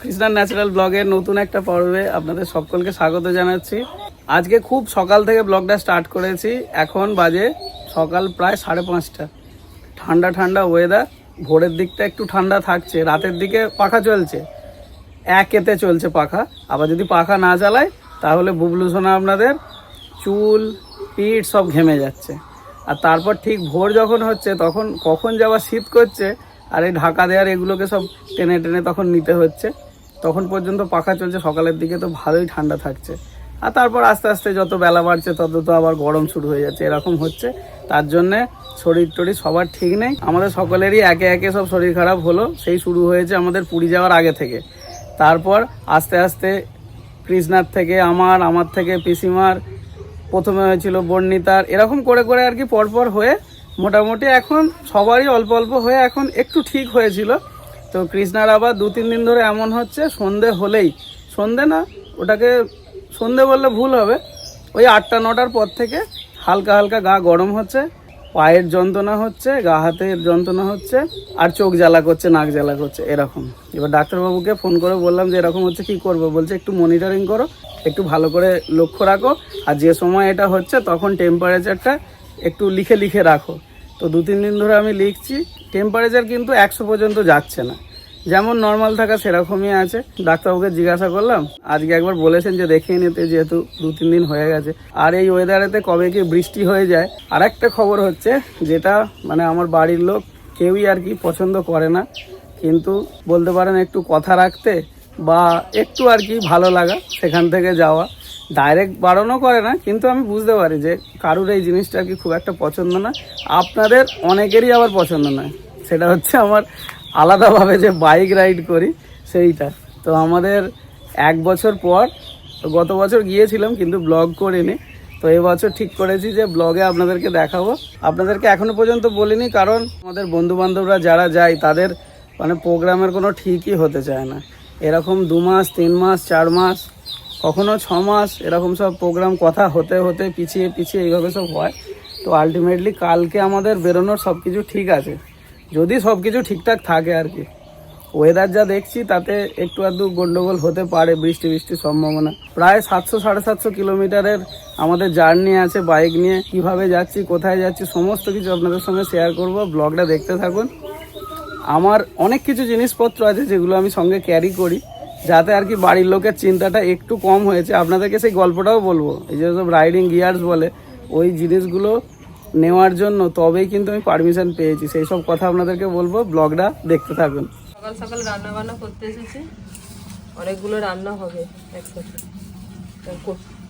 কৃষ্ণার natural ব্লগের নতুন একটা পর্বে আপনাদের সকলকে স্বাগত জানাচ্ছি। আজকে খুব সকাল থেকে ব্লগটা স্টার্ট করেছি। এখন বাজে সকাল প্রায় 5:30। ঠান্ডা ঠান্ডা ওয়েদার, ভোরের দিকটা একটু ঠান্ডা থাকছে, রাতের দিকে পাখা চলছে, এতে চলছে পাখা। আবার যদি পাখা না চালায় তাহলে বুবলু সোনা আপনাদের চুল পিঠ সব ঘেমে যাচ্ছে। আর তারপর ঠিক ভোর যখন হচ্ছে তখন কখন যাওয়া শীত করছে, আর এই ঢাকা দেওয়ার এগুলোকে সব টেনে টেনে তখন নিতে হচ্ছে। তখন পর্যন্ত পাখা চলছে, সকালের দিকে তো ভালোই ঠান্ডা থাকছে। আর তারপর আস্তে আস্তে যত বেলা বাড়ছে তত তো আবার গরম শুরু হয়ে যাচ্ছে, এরকম হচ্ছে। তার জন্যে শরীর টরীর সবার ঠিক নেই। আমাদের সকলেরই একে একে সব শরীর খারাপ হলো। সেই শুরু হয়েছে আমাদের পুরী যাওয়ার আগে থেকে। তারপর আস্তে আস্তে কৃষ্ণার থেকে আমার থেকে পিসিমার, প্রথমে হয়েছিল বর্ণিতার, এরকম করে করে আর কি পরপর হয়ে মোটামুটি এখন সবারই অল্প অল্প হয়ে এখন একটু ঠিক হয়েছিল। তো কৃষ্ণার আবার 2-3 দিন ধরে এমন হচ্ছে, সন্ধে হলেই, সন্ধে না ওটাকে সন্ধে বললে ভুল হবে, ওই 8টা-9টার পর থেকে হালকা হালকা গা গরম হচ্ছে, পায়ের যন্ত্রণা হচ্ছে, গা হাতের যন্ত্রণা হচ্ছে, আর চোখ জ্বালা করছে, নাক জ্বালা করছে, এরকম। এবার ডাক্তারবাবুকে ফোন করে বললাম যে এরকম হচ্ছে, কি করবো? বলছে একটু মনিটরিং করো, একটু ভালো করে লক্ষ্য রাখো, আর যে সময় এটা হচ্ছে তখন টেম্পারেচারটা একটু লিখে লিখে রাখো। তো 2-3 দিন ধরে আমি লিখছি। টেম্পারেচার কিন্তু 100 পর্যন্ত যাচ্ছে না, যেমন নর্মাল থাকা সেরকমই আছে। ডাক্তারবাবুকে জিজ্ঞাসা করলাম, আজকে একবার বলেছেন যে দেখিয়ে নিতে, যেহেতু 2-3 দিন হয়ে গেছে। আর এই ওয়েদারেতে কবে কি বৃষ্টি হয়ে যায়। আর একটা খবর হচ্ছে, যেটা মানে আমার বাড়ির লোক কেউই আর কি পছন্দ করে না, কিন্তু বলতে পারেন একটু কথা রাখতে বা একটু আর কি ভালো লাগা, সেখান থেকে যাওয়া। ডাইরেক্ট বারণও করে না, কিন্তু আমি বুঝতে পারি যে কারুর এই জিনিসটা আর কি খুব একটা পছন্দ না। আপনাদের অনেকেরই আবার পছন্দ নয়। সেটা হচ্ছে আমার আলাদাভাবে যে বাইক রাইড করি সেইটা। তো আমাদের 1 বছর পর, গত বছর গিয়েছিলাম কিন্তু ব্লগ করিনি। তো এবছর ঠিক করেছি যে ব্লগে আপনাদেরকে দেখাবো। আপনাদেরকে এখনো পর্যন্ত বলিনি, কারণ আমাদের বন্ধুবান্ধবরা যারা যায় তাদের মানে প্রোগ্রামের কোনো ঠিকই হতে চায় না। এরকম 2 মাস, 3 মাস, 4 মাস, কখনো 6 মাস, এরকম সব প্রোগ্রাম কথা হতে হতে পিছিয়ে পিছিয়ে এইভাবে সব হয়। তো আলটিমেটলি কালকে আমাদের বেরোনোর সব কিছু ঠিক আছে, যদি সব কিছু ঠিকঠাক থাকে আর কি। ওয়েদার যা দেখছি তাতে একটু আধটু গন্ডগোল হতে পারে, বৃষ্টির সম্ভাবনা। প্রায় 700-750 কিলোমিটারের আমাদের জার্নি আছে বাইক নিয়ে। কিভাবে যাচ্ছি, কোথায় যাচ্ছি, সমস্ত কিছু আপনাদের সঙ্গে শেয়ার করব। ব্লগটা দেখতে থাকুন। আমার অনেক কিছু জিনিসপত্র আছে যেগুলো আমি সঙ্গে ক্যারি করি, যাতে আর কি বাড়ির লোকের চিন্তাটা একটু কম হয়েছে। আপনাদেরকে সেই গল্পটাও বলবো, এই যে সব রাইডিং গিয়ার্স বলে, ওই জিনিসগুলো নেওয়ার জন্য তবেই কিন্তু আমি পারমিশন পেয়েছি। সেই সব কথা আপনাদেরকে বলবো, ব্লগটা দেখতে থাকুন। সকাল সকাল রান্না বান্না করতে এসেছি, অনেকগুলো রান্না হবে একসাথে।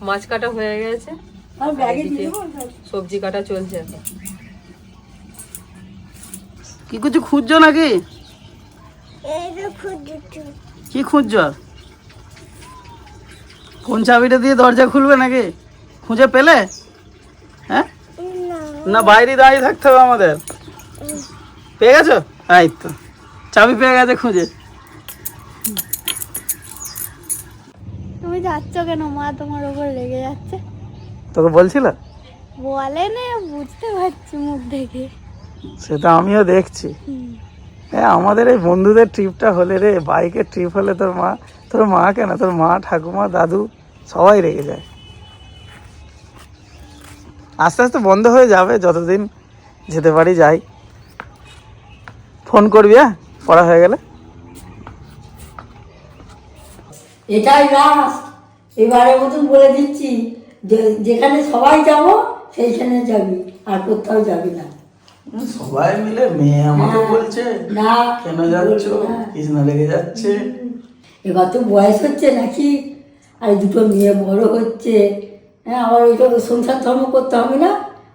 মাছ কাটা হয়ে গেছে, সবজি কাটা চলছে এখন। কি কিছু খুঁজছো নাকি? কি খুঁজছো? কোন চাবিটা দিয়ে দরজা খুলবে নাকি? খুঁজে পেলে? হ্যাঁ, না বাইরে দাঁড়িয়ে থাকতে হবে আমাদের। পেয়ে গেছো? এই তো চাবি পেয়ে গেছে খুঁজে। তুমি যাচ্ছ কেন? মা তোমার উপর রেগে যাচ্ছে। তোকে বলছিল? বলে না, বুঝতে পারছি মুখ দেখে। সেটা আমিও দেখছি। হ্যাঁ, আমাদের এই বন্ধুদের ট্রিপটা হলে রে, বাইকের ট্রিপ হলে তোর মা কেন, তোর মা, ঠাকুমা, দাদু সবাই রেগে যায়। আস্তে আস্তে বন্ধ হয়ে যাবে, যতদিন যেতে পারি যাই। ফোন করবি, হ্যাঁ, পড়া হয়ে গেলে। এটাই লাস্ট, এবারের মতন বলে দিচ্ছি, যেখানে সবাই যাব সেইখানে যাবি, আর কোথাও যাবি না। সবাই মিলে মেয়ে আমাকে বলছে না, কেন যাচ্ছ, কৃষ্ণ রেগে যাচ্ছে। এবার তো বয়স হচ্ছে নাকি, আর দুটো মেয়ে বড় হচ্ছে। হ্যাঁ, আবার ওইটা সংসার ধর্ম করতে হবে না?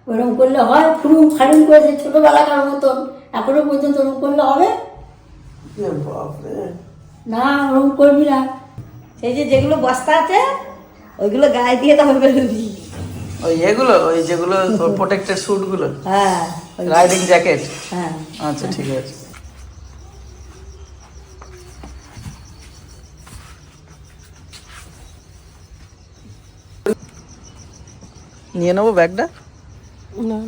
ওরকম করলে হয়? ফুরুম ফারুম করেছে ছোটোবেলাকার মতন, এখনো পর্যন্ত ওরকম করলে হবে না? ওরকম করবি না। সেই যে যেগুলো বস্তা আছে ওইগুলো গায়ে দিয়ে তখন বেরোবি। ওই যেগুলো প্রোটেক্টেড স্যুট গুলো, হ্যাঁ, রাইডিং জ্যাকেট। হ্যাঁ, আচ্ছা ঠিক আছে। নিয়ে নেবো ব্যাগটা। না,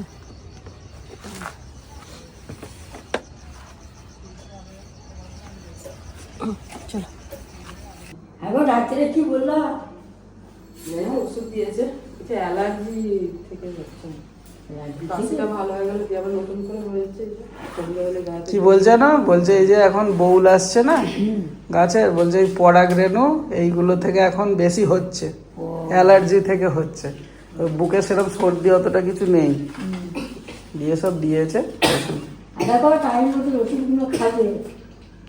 চলো। এখন রাত্রে কি বললাম? ওষুধ দিয়েছে, এটা অ্যালার্জি থেকে হচ্ছে না। কাশিটা ভালো হয়ে গেল, দিয়ে আবার নতুন করে হয়েছে। কি বলছে না, বলছে এই যে এখন বউল আসছে না গাছের, বলছে এই পরাগ রেণু এইগুলো থেকে এখন বেশি হচ্ছে, অ্যালার্জি থেকে হচ্ছে। ওই বুকে সেরকম সর্দি অতটা কিছু নেই, দিয়ে সব দিয়েছে ওষুধ। দেখো টাইম মতো ওষুধগুলো খাবে।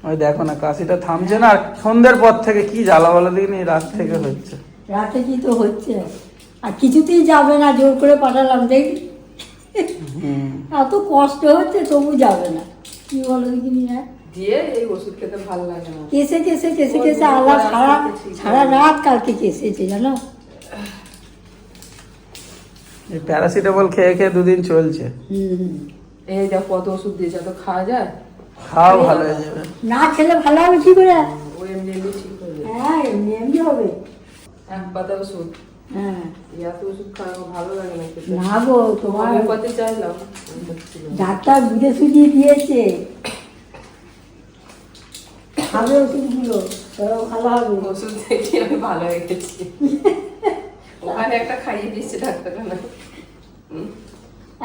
ওই দেখো না কাশিটা থামছে না, আর সন্ধ্যের পর থেকে কি জ্বালা বলা দিন, রাত থেকে হচ্ছে। রাতে কি তো হচ্ছে, আর কিছুতেই যাবে না, জোর করে পাঠালাম দেখি। এত কষ্ট হচ্ছে তবু যাবে না, কি বলো দেখিনি। হ্যাঁ দিয়ে এই ওষুধ খেতে ভালো লাগে না। কেসে কেসে কেসে কেসে আল্লাহ সারা রাত কালকে কেসেছে জানো। এই প্যারাসিটামল খেয়ে খেয়ে দুদিন চলছে। এই যা কত ওষুধ দিয়েছে, তো খাওয়া যায়? খাও ভালো হয়ে যাবে। না খেলে ভালো হবে কি করে? ও এমনি এমনি ঠিক হয়ে যাবে। হ্যাঁ এমনি এমনি হবে। এক পাতা ওষুধ, হ্যাঁ এত ওষুধ খাওয়া ভালো লাগে না খেতে। না গো তোমার হোমিওপ্যাথি চাইলাম, ডাক্তার বুঝে সুঝিয়ে দিয়েছে, খাবে ওষুধগুলো তোরাও ভালো হবে। ওষুধ দেখি আমি ভালো হয়ে গেছি। ওখানে একটা খাইয়ে দিচ্ছে ডাক্তার না।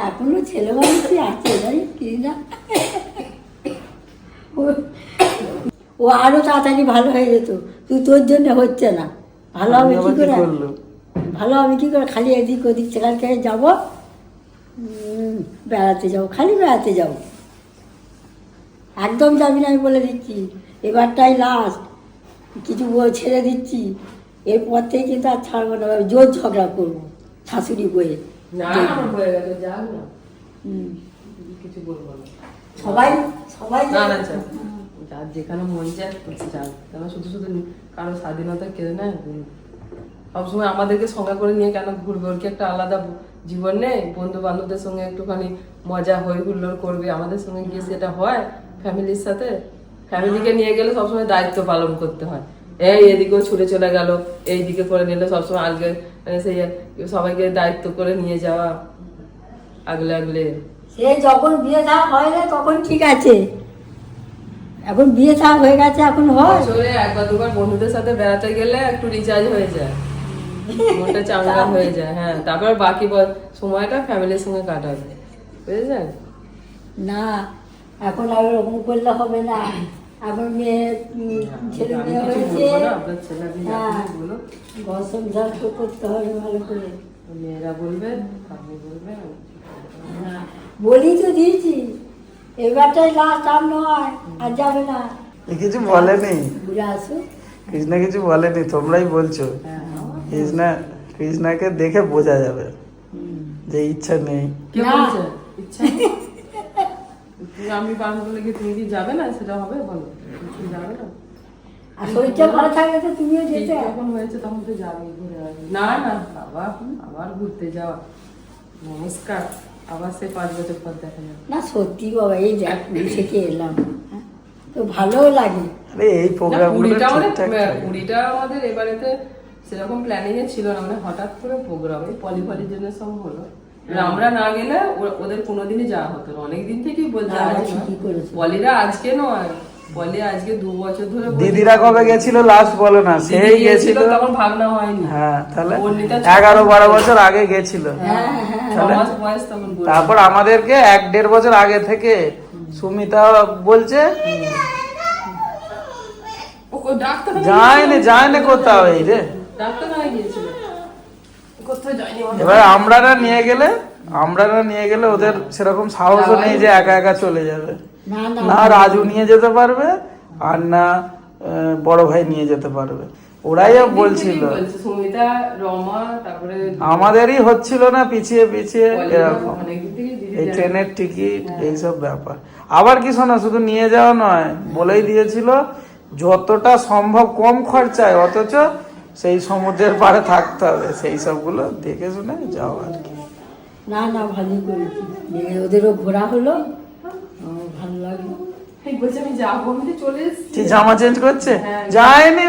এখনো ছেলে মানুষই আছে জানি কি না, ও আরো তাড়াতাড়ি ভালো হয়ে যেত, তুই তোর জন্য হচ্ছে না। ভালো হবে কি করে? ভালো হবে কি করে? খালি এদিক ওদিক সেখানকে যাবো, বেড়াতে যাবো, খালি বেড়াতে যাবো। একদম যাবি না আমি বলে দিচ্ছি, এবারটাই লাস্ট, কিছু ছেড়ে দিচ্ছি। এরপর থেকে কিন্তু আর ছাড়বো না, জোর ঝগড়া করবো শাশুড়ি বয়ে। না হয়ে গেছে, যাক না, কিছু বলবো না। সবাই সবাই না না যাক, যার যেখানে মন যায় যাক, কেন শুধু শুধু কারো স্বাধীনতা কেড়ে নেয়? সবসময় আমাদেরকে সঙ্গে করে নিয়ে কেন ঘুরবে? ওর কি একটা আলাদা জীবন নেই? বন্ধু বান্ধবদের সঙ্গে একটুখানি মজা হই হুল্লোড় করবে, আমাদের সঙ্গে গিয়ে সেটা হয়? ফ্যামিলির সাথে, ফ্যামিলিকে নিয়ে গেলে সবসময় দায়িত্ব পালন করতে হয়। এই এদিকেও ছুটে চলে গেল, এইদিকে করে নিলে সবসময় আগে সেই সবাইকে দায়িত্ব করে নিয়ে যাওয়া, আগলে আগলে। সে যখন বিয়ে থা হয় না তখন ঠিক আছে, এখন বিয়ে থা হয়ে গেছে এখন হয়। বছরে একবার দুবার বন্ধুদের সাথে বেড়াতে গেলে একটু রিচার্জ হয়ে যায়, মনটা চাঙ্গা হয়ে যায়। হ্যাঁ, তারপর বাকি সময়টা ফ্যামিলির সঙ্গে কাটাবে, বুঝেছেন? না এখন আর ওরকম করলে হবে না, এখন মেয়ে ছেলে মেয়ে হয়েছে, হ্যাঁ ঘর সংসার তো করতে হবে ভালো করে। মেয়েরা বলবেন, আপনি বলবেন। না বলি তো দিয়েছি, এবারটাই লাস্ট, আর নয়, আর যাবে না। কিছু বলেনি ঘুরে আসো। কৃষ্ণা, কিছু বলেনি, তোমরাই বলছো। কৃষ্ণাকে দেখে বোঝা যাবে যে ইচ্ছা নেই। কে বলছে ইচ্ছা? আমি বারণ করলে কি তুমি কি যাবে না? সেটা হবে? বলো, তুমি যাবে না? আর শরীরটা ভালো থাকলে তো তুমিও যেতে। যখন হয়েছে তখন তো যাবে, ঘুরে আসবে। না না বাবা, আবার ঘুরতে যাওয়া, নমস্কার, আবার সে 5 বছর পর দেখা যাবে। না সত্যি বাবা, এই দেখ পুরী থেকে এলাম, তো ভালোও লাগে। আরে এই প্রোগ্রামগুলো পুরীটা আমাদের এবারেতে সেরকম প্ল্যানিং এ ছিল না, মানে হঠাৎ করে প্রোগ্রাম, এই পলিফলির জন্য সব হলো। আমরা না গেলে ওদের কোনোদিনই যাওয়া হতো না, অনেকদিন থেকেই বলতে পলিরা আজকে নয়, পলি আজকে 2 বছর ধরে। দিদিরা কবে গেছিল লাস্ট বলো না? সেই গেছিল, তখন ভাবনা হয়নি। হ্যাঁ তাহলে 11-12 বছর আগে গেছিল। তারপর আমাদেরকে 1-1.5 বছর আগে থেকে সুমিতা বলছে যায়নি কোথাও। এই রে এবার আমরা না নিয়ে গেলে ওদের সেরকম সাহসও নেই যে একা একা চলে যাবে। না রাজু নিয়ে যেতে পারবে, আর না বড় ভাই নিয়ে যেতে পারবে। ওরাই বলছিল, আমাদেরই হচ্ছিল না পিছিয়ে পিছিয়ে এরকম, এই ট্রেনের টিকিট এইসব ব্যাপার। আবার কি শোনো, শুধু নিয়ে যাওয়া নয়, বলেই দিয়েছিল যতটা সম্ভব কম খরচায়, অথচ সেই সমুদ্রের পাড়ে থাকতে হবে, সেই সবগুলো দেখে শুনে যাও আর কি। না না ভালোই করেছি, ওদেরও ঘোরা হলো, ভালো লাগলো। জামা চেঞ্জ করছে? যায়নি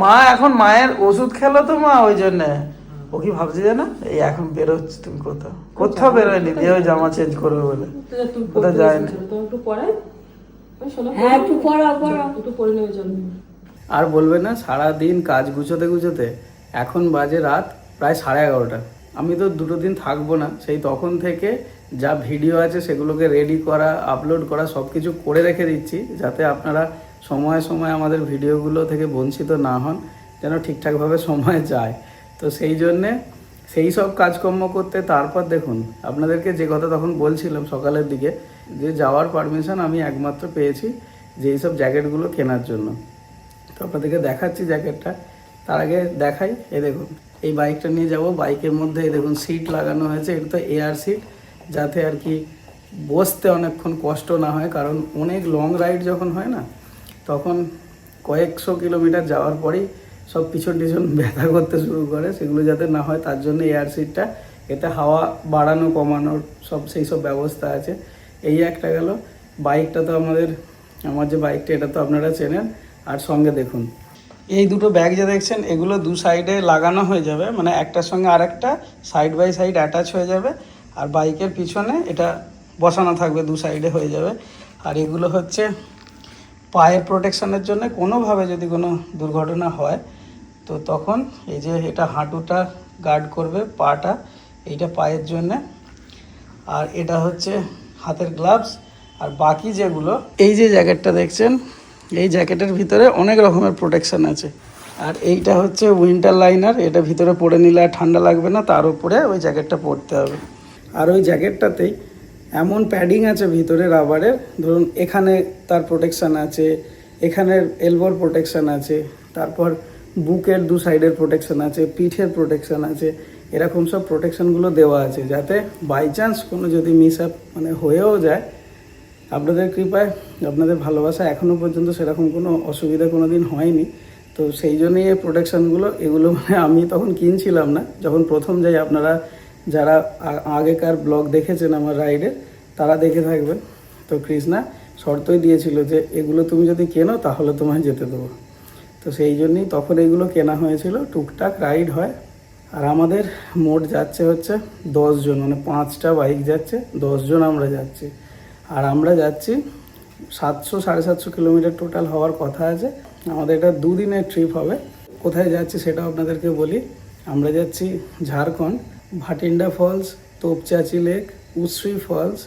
মা এখন মায়ের ওষুধ খেলো তো মা, ওই জন্য। ও কি ভাবছে জানো, এই এখন বেরোচ্ছে, তুমি কোথাও বেরোয়নি, দিয়ে ওই জামা চেঞ্জ করবে বলে কোথাও যায়নি। হ্যাঁ একটু পড়াও, একটু পড়ে নেবে, চলো। আর বলবে না, সারাদিন কাজ গুছোতে গুছোতে এখন বাজে রাত প্রায় 11:30। আমি তো 2 দিন থাকবো না, সেই তখন থেকে যা ভিডিও আছে সেগুলোকে রেডি করা, আপলোড করা সব কিছু করে রেখে দিচ্ছি, যাতে আপনারা সময়ে সময়ে আমাদের ভিডিওগুলো থেকে বঞ্চিত না হন, যেন ঠিকঠাকভাবে সময় যায়। তো সেই জন্যে সেই সব কাজকর্ম করতে তারপর দেখুন, আপনাদেরকে যে কথা তখন বলছিলাম সকালের দিকে, যে যাওয়ার পারমিশন আমি একমাত্র পেয়েছি যে এইসব জ্যাকেটগুলো কেনার জন্য। তো আপনাদেরকে দেখাচ্ছি জ্যাকেটটা। তার আগে দেখাই, এই দেখুন এই বাইকটা নিয়ে যাব, বাইকের মধ্যে এই দেখুন সিট লাগানো হয়েছে, এটা তো এয়ার সিট, যাতে আর কি বসতে অনেকক্ষণ কষ্ট না হয়, কারণ অনেক লং রাইড যখন হয় না, তখন কয়েকশো কিলোমিটার যাওয়ার পরেই সব পিছন টিছন ব্যথা করতে শুরু করে, সেগুলো যাতে না হয় তার জন্য এয়ার সিটটা, এতে হাওয়া বাড়ানো কমানোর সব সেই সব ব্যবস্থা আছে। এই একটা গেল। বাইকটা তো আমার যে বাইকটা এটা তো আপনারা চেনেন। আর সঙ্গে দেখুন এই দুটো ব্যাগ যে দেখছেন, এগুলো দু সাইডে লাগানো হয়ে যাবে, মানে একটার সঙ্গে আরেকটা সাইড বাই সাইড অ্যাটাচ হয়ে যাবে, আর বাইকের পিছনে এটা বসানো থাকবে, দু সাইডে হয়ে যাবে। আর এগুলো হচ্ছে পায়ের প্রোটেকশনের জন্য, কোনোভাবে যদি কোনো দুর্ঘটনা হয় তো তখন এই যে এটা হাঁটুটা গার্ড করবে, পাটা, এইটা পায়ের জন্যে। আর এটা হচ্ছে হাতের গ্লাভস। আর বাকি যেগুলো, এই যে জ্যাকেটটা দেখছেন, এই জ্যাকেটের ভিতরে অনেক রকমের প্রোটেকশন আছে। আর এইটা হচ্ছে উইন্টার লাইনার, এটা ভিতরে পরে নিলে আর ঠান্ডা লাগবে না, তার উপরে ওই জ্যাকেটটা পরতে হবে। আর ওই জ্যাকেটটাতেই এমন প্যাডিং আছে ভিতরে রাবারের, ধরুন এখানে তার প্রোটেকশান আছে, এখানের এলবোর প্রোটেকশান আছে, তারপর বুকের দু সাইডের প্রোটেকশান আছে, পিঠের প্রোটেকশান আছে, এরকম সব প্রোটেকশানগুলো দেওয়া আছে, যাতে বাই চান্স কোনো যদি মিস আপ হয়েও যায়, আপনাদের কৃপায়, আপনাদের ভালোবাসা এখনও পর্যন্ত সেরকম কোনো অসুবিধা কোনো দিন হয়নি। তো সেই জন্যই এই প্রোটেকশানগুলো, এগুলো আমি তখন কিনছিলাম না, যখন প্রথম যাই, আপনারা যারা আগেকার ব্লগ দেখেছেন আমার রাইডের, তারা দেখে থাকবেন। তো কৃষ্ণা শর্তই দিয়েছিল যে এগুলো তুমি যদি কেনো তাহলে তোমায় যেতে দেবো। তো সেই জন্যই তখন এইগুলো কেনা হয়েছিল, টুকটাক রাইড হয়। আর আমাদের মোট যাচ্ছে হচ্ছে 10 জন, মানে 5টা বাইক যাচ্ছে, 10 জন আমরা যাচ্ছি। আর আমরা যাচ্ছি 700-750 কিলোমিটার টোটাল হওয়ার কথা আছে। আমাদের এটা 2 দিনের ট্রিপ হবে। কোথায় যাচ্ছি সেটাও আপনাদেরকে বলি। আমরা যাচ্ছি Jharkhand, Bhatinda falls, Topchanchi lake, Usri falls,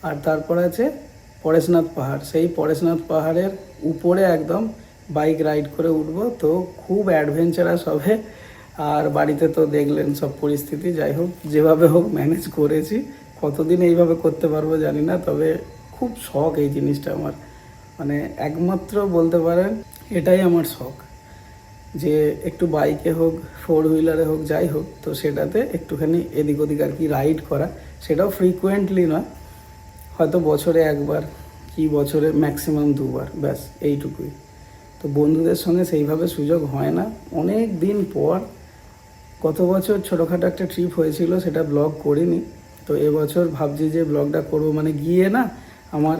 আর তারপর আছে পরেশনাথ পাহাড়। সেই পরেশনাথ পাহাড়ের উপরে একদম বাইক রাইড করে উঠবো। তো খুব অ্যাডভেঞ্চারাস হবে। আর বাড়িতে তো দেখলেন সব পরিস্থিতি, যাই হোক যেভাবে হোক ম্যানেজ করেছি। কতদিন এইভাবে করতে পারবো জানি না, তবে খুব শখ এই জিনিসটা আমার, মানে একমাত্র বলতে পারেন এটাই আমার শখ, যে একটু বাইকে হোক, 4 হুইলারে হোক, যাই হোক, তো সেটাতে একটুখানি এদিক ওদিক আর কি রাইড করা। সেটাও ফ্রিকুয়েন্টলি নয়, হয়তো বছরে একবার কি বছরে ম্যাক্সিমাম 2 বার, ব্যাস এইটুকুই। তো বন্ধুদের সঙ্গে সেইভাবে সুযোগ হয় না অনেক দিন পর। গত বছর ছোটোখাটো একটা ট্রিপ হয়েছিল, সেটা ব্লগ করিনি। তো এবছর ভাবছি যে ব্লগটা করব, মানে গিয়ে না আমার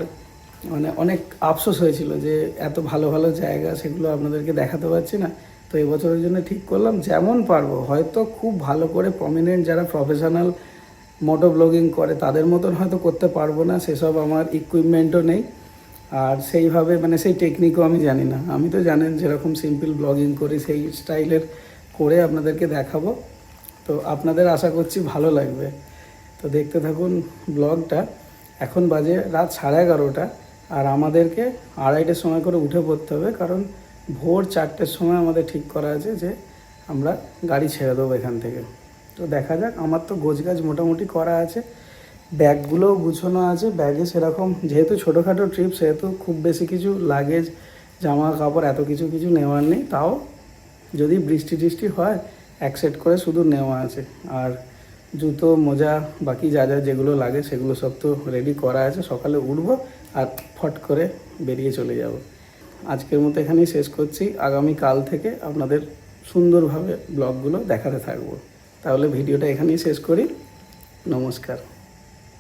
মানে অনেক আফসোস হয়েছিল যে এত ভালো ভালো জায়গা, সেগুলো আপনাদেরকে দেখাতে পারছি না। তো এবছরের জন্য ঠিক করলাম যেমন পারবো, হয়তো খুব ভালো করে প্রমিনেন্ট যারা প্রফেশনাল মোটো ব্লগিং করে তাদের মতন হয়তো করতে পারবো না, সেসব আমার ইকুইপমেন্টও নেই, আর সেইভাবে মানে সেই টেকনিকও আমি জানি না। আমি তো জানেন যেরকম সিম্পল ব্লগিং করি, সেই স্টাইলের করে আপনাদেরকে দেখাবো। তো আপনাদের আশা করছি ভালো লাগবে। তো দেখতে থাকুন ব্লগটা। এখন বাজে রাত 11:30, আর আমাদেরকে 2:30টার সময় করে উঠে পড়তে হবে, কারণ ভোর 4টের সময় আমাদের ঠিক করা আছে যে আমরা গাড়ি ছেড়ে দেবো এখান থেকে। তো দেখা যাক, আমার তো গোছগাছ মোটামুটি করা আছে, ব্যাগগুলোও গুছানো আছে। ব্যাগে সেরকম যেহেতু ছোটোখাটো ট্রিপ, সেহেতু খুব বেশি কিছু লাগেজ, জামা কাপড় এত কিছু নেওয়ার নেই। তাও যদি বৃষ্টি টিষ্টি হয়, এক সেট করে শুধু নেওয়া আছে। আর জুতো, মোজা, বাকি যা যা যেগুলো লাগে সেগুলো সব তো রেডি করা আছে। সকালে উঠবো আর ফট করে বেরিয়ে চলে যাব। আজকের মতো এখানেই শেষ করছি। আগামী কাল থেকে আপনাদের সুন্দরভাবে ব্লগগুলো দেখাতে থাকবো। তাহলে ভিডিওটা এখানেই শেষ করি। নমস্কার।